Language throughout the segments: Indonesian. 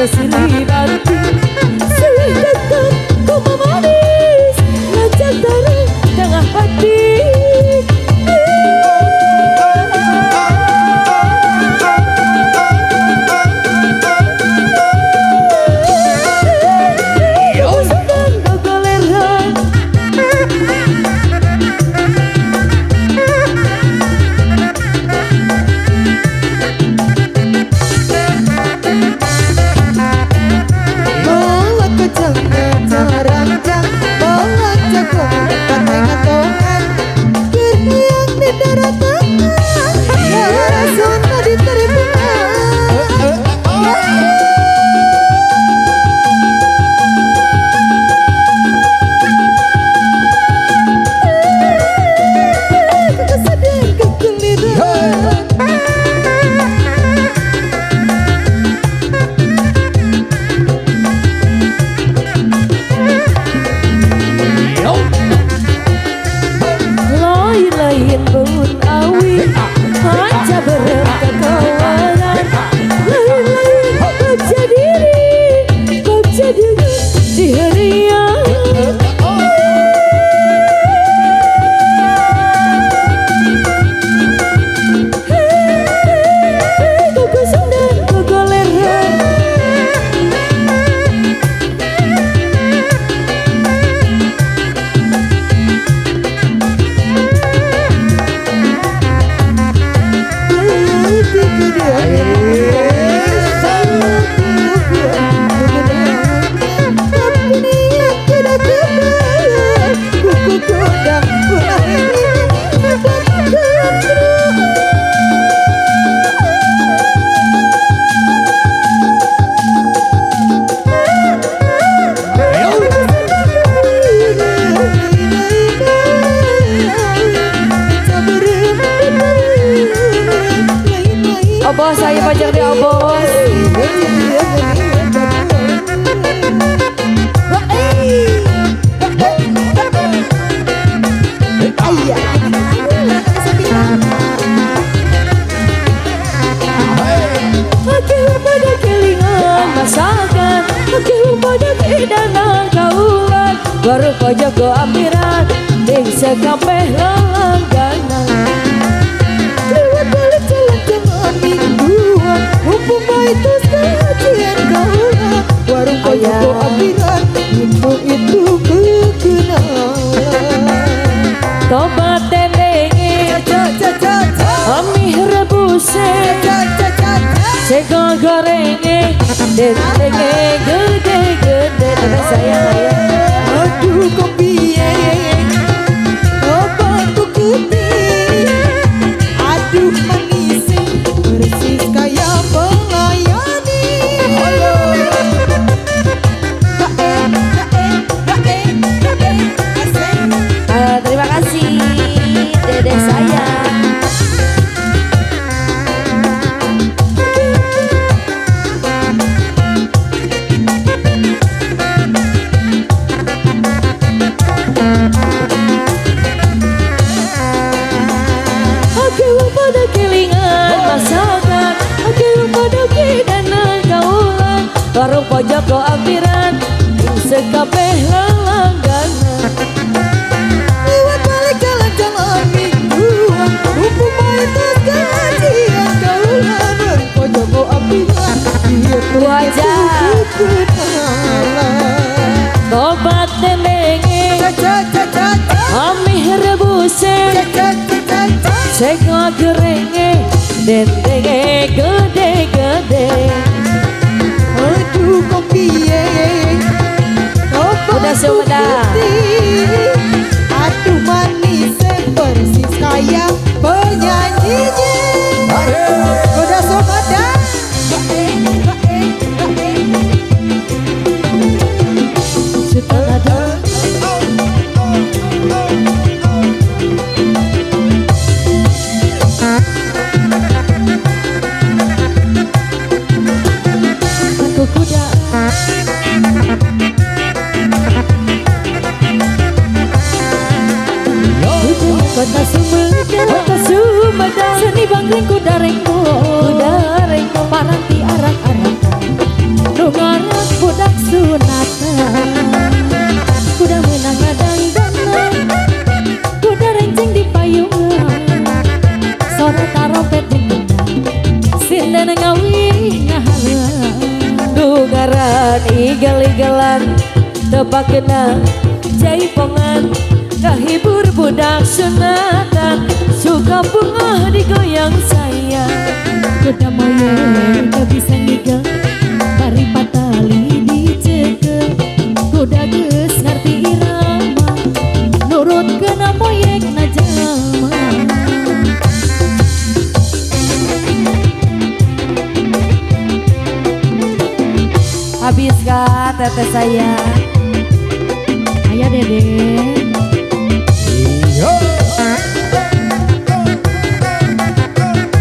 Silih bantu, silih dekat, kau manis, ngajak taruh tengah hati. Kau sedang kegoleran. Bos, saya pacar dia bos. Oke pada kelingan masakan, oke pada hidangan kaulan, baru pojok go ampiran, ding sekapeh langganan. Lewat balik jalan jangan mingguan, mumpung itu sajian kaulah, warung pojok go ampiran, mumpung itu kekenangan. Tomat tenenge, amih rebusnya, sego gorengnya, dendengnya gede-gede, tapi sayang. Aduh kopi, obat putih, aduh manis, persis kayak melayani. Terima kasih, dedek sayang. Warung pojok go ampiran, sekapeh langganan. Seko gerenge dendenge gede-gede. Aduh kok piye Udah Sumedang. Aduh manis persis kayak penyanyinya. Udah Sumedang. Aku kuda Kota Sumedang, seni bangkring kuda renggo, paranti arak-arakan, nungaran budak sunatan, kuda menang ngadang-dangan, kuda renceng di payungan, sore tarompet dendang, sinden ngawih ngahalan, nungaran igel-igelan, tebak kenang, jaipongan, kahibur budak sunatan, suka bunga digoyang sayang. Kuda moye gak bisa ngigel, bari patali dicekel, kuda geus ngerti irama, nurut kena moyek na jalma. Habis kah teteh saya? Ayah dede.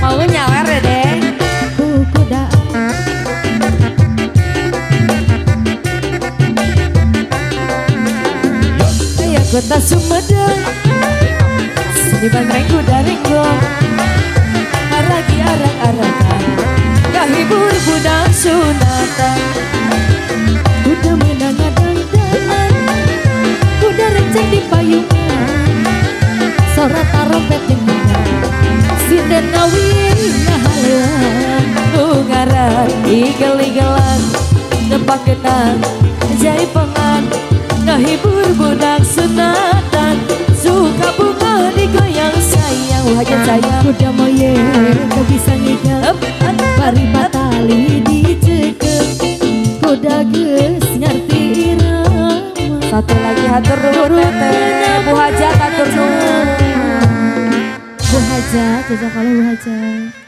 Mau nyawer ya deh. Kuda Ayah Kota Sumedang, seni bangkring kuda renggo, aragi arak-arakan, kahibur budak sunatan, kuda menang ngadang-dangan, kuda renceng di payungan, sorak tarompet dendang, sinden ngawih ngahalan, ungaran igel-igelan, tebak kenang, jaipongan, ngahibur budak sunatan, suka bunga digoyang sayang, wajah sayang. Kuda moye gak bisa ngigel, bari batali dicekel, kuda geus ngerti irama. Satu lagi hatur nuhun teh Bu Haja, hatur nuhun. Bu Haja, jazakallah Bu Haja.